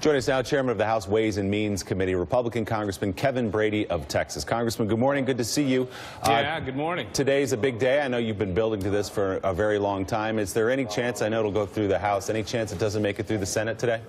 Joining us now, Chairman of the House Ways and Means Committee, Republican Congressman Kevin Brady of Texas. Congressman, good morning. Good to see you. Yeah, good morning. Today's a big day. I know you've been building to this for a very long time. Is there any chance, I know it'll go through the House, any chance it doesn't make it through the Senate today?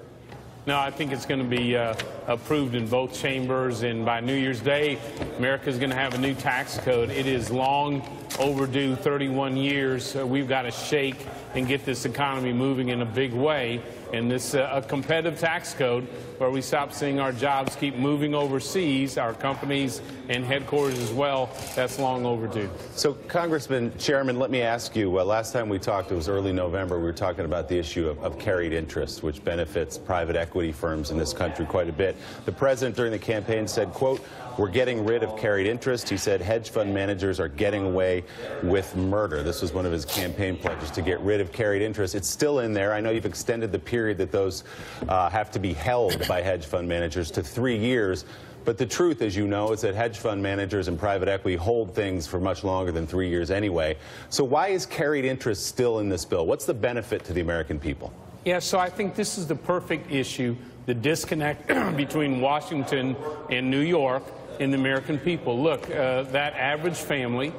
No, I think it's going to be approved in both chambers, and by New Year's Day, America's going to have a new tax code. It is long overdue, 31 years. We've got to shake and get this economy moving in a big way. And this a competitive tax code where we stop seeing our jobs keep moving overseas, our companies and headquarters as well, that's long overdue. So, Congressman, Chairman, let me ask you, last time we talked, it was early November, we were talking about the issue of carried interest, which benefits private equity firms in this country quite a bit. The president during the campaign said, quote, "We're getting rid of carried interest." He said hedge fund managers are getting away with murder. This was one of his campaign pledges, to get rid of carried interest. It's still in there. I know you've extended the period that those have to be held by hedge fund managers to 3 years. But the truth, as you know, is that hedge fund managers and private equity hold things for much longer than 3 years anyway. So why is carried interest still in this bill? What's the benefit to the American people? Yeah, so I think this is the perfect issue, the disconnect between Washington and New York and the American people. Look, that average family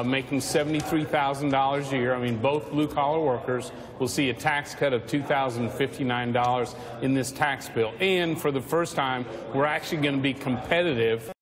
making $73,000 a year, I mean, both blue-collar workers will see a tax cut of $2,059 in this tax bill. And for the first time, we're actually going to be competitive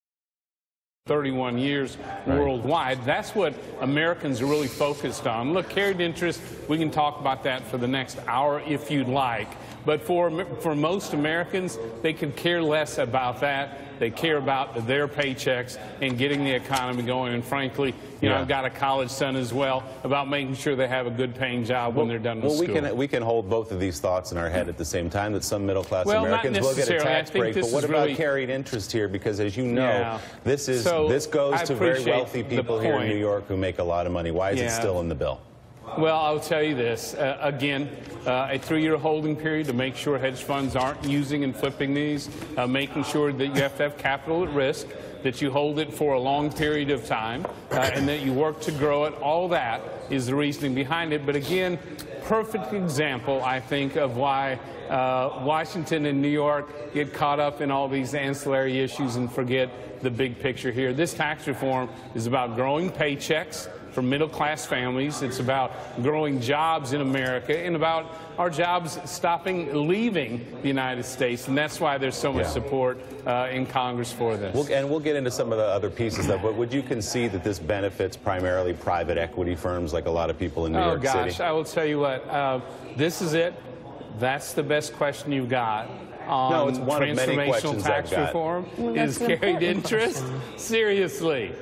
31 years worldwide. That's what Americans are really focused on. Look, carried interest, we can talk about that for the next hour if you'd like. But for most Americans, they could care less about that. They care about their paychecks and getting the economy going. And frankly, you know, I've got a college son as well, about making sure they have a good paying job when they're done with school. We can hold both of these thoughts in our head at the same time, that some middle-class Americans will get a tax break. But what about carried interest here? Because as you know, this goes to very wealthy people here in New York who make a lot of money. Why is it still in the bill? Well, I'll tell you this. Again, a 3-year holding period to make sure hedge funds aren't using and flipping these, making sure that you have to have capital at risk, that you hold it for a long period of time, and that you work to grow it. All that is the reasoning behind it. But again, perfect example, I think, of why Washington and New York get caught up in all these ancillary issues and forget the big picture here. This tax reform is about growing paychecks for middle-class families. It's about growing jobs in America and about our jobs leaving the United States. And that's why there's so much support in Congress for this. And we'll get into some of the other pieces, though. But would you concede that this benefits primarily private equity firms, like a lot of people in New York City? Oh, gosh, I will tell you what. This is it. That's the best question you've got on it's one of many questions tax reform. Is carried interest? Seriously.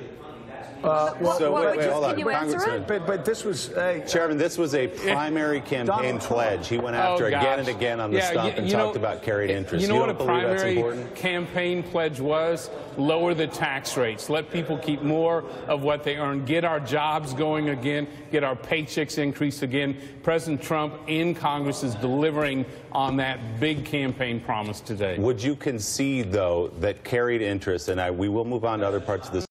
Hold on, Congressman. But this was Chairman, this was a primary campaign pledge. He went after again and again on the stump and talked about carried interest. You know what a primary campaign pledge was? Lower the tax rates. Let people keep more of what they earn. Get our jobs going again. Get our paychecks increased again. President Trump in Congress is delivering on that big campaign promise today. Would you concede, though, that carried interest, and we will move on to other parts of this,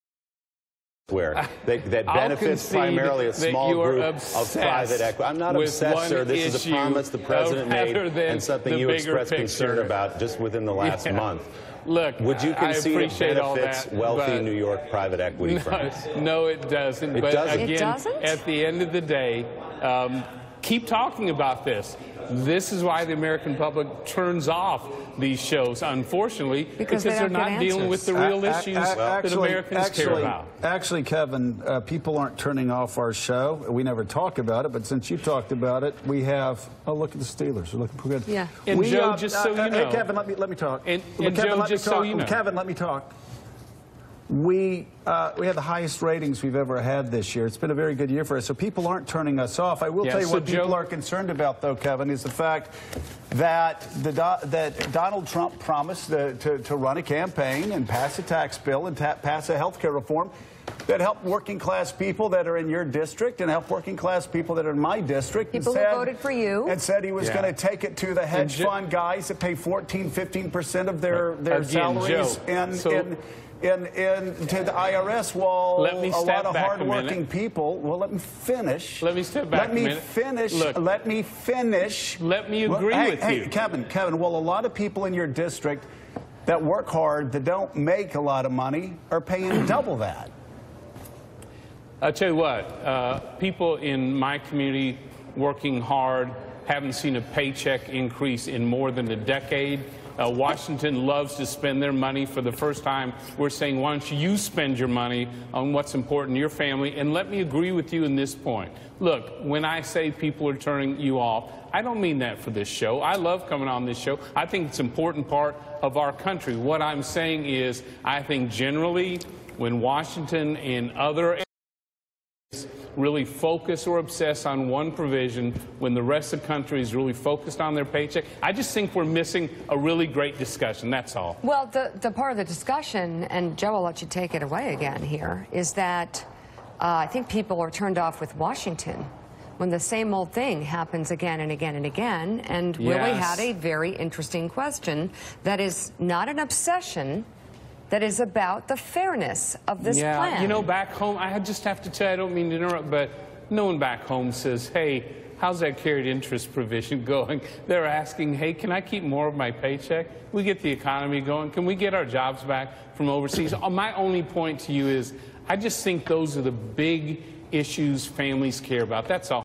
that benefits primarily a small group of private equity? I'm not obsessed, sir. This is a promise the president made and something you expressed concern about just within the last month. Look, would you concede it benefits wealthy New York private equity firms? No, it doesn't. It doesn't? Again, it doesn't? At the end of the day, keep talking about this. This is why the American public turns off these shows, unfortunately, because they're not dealing with the real issues that Americans care about. Actually, Kevin, people aren't turning off our show. We never talk about it, but since you talked about it, we have. Oh, look at the Steelers. They're looking good. Yeah. And Joe, just so you know. Hey, Kevin, let me talk. And Joe, just so you know. Kevin, let me talk. We had the highest ratings we've ever had this year. It's been a very good year for us, so people aren't turning us off. I will tell you what people are concerned about, though, Kevin, is the fact that Donald Trump promised to run a campaign and pass a tax bill and pass a health care reform that help working-class people that are in your district and help working-class people that are in my district. People who voted for you. And said he was going to take it to the hedge fund guys that pay 14-15% of their salaries to the IRS, while let me a step lot of back hardworking people. Well, let me finish. Let me step back a minute. Let me finish. Look, let me finish. Let me agree with you. Kevin, well, a lot of people in your district that work hard, that don't make a lot of money, are paying double that. I'll tell you what, people in my community working hard haven't seen a paycheck increase in more than a decade. Washington loves to spend their money. For the first time, we're saying, why don't you spend your money on what's important to your family? And let me agree with you in this point. Look, when I say people are turning you off, I don't mean that for this show. I love coming on this show. I think it's an important part of our country. What I'm saying is, I think generally, when Washington and other really focus or obsess on one provision when the rest of the country is really focused on their paycheck, I just think we're missing a really great discussion, that's all. Well, the part of the discussion, and Joe, I'll let you take it away again here, is that I think people are turned off with Washington when the same old thing happens again and again and again. And Yes. Willie had a very interesting question that is not an obsession, that is about the fairness of this plan. You know, back home, I just have to tell you, I don't mean to interrupt, but no one back home says, hey, how's that carried interest provision going? They're asking, hey, can I keep more of my paycheck? We get the economy going. Can we get our jobs back from overseas? My only point to you is, I just think those are the big issues families care about. That's all.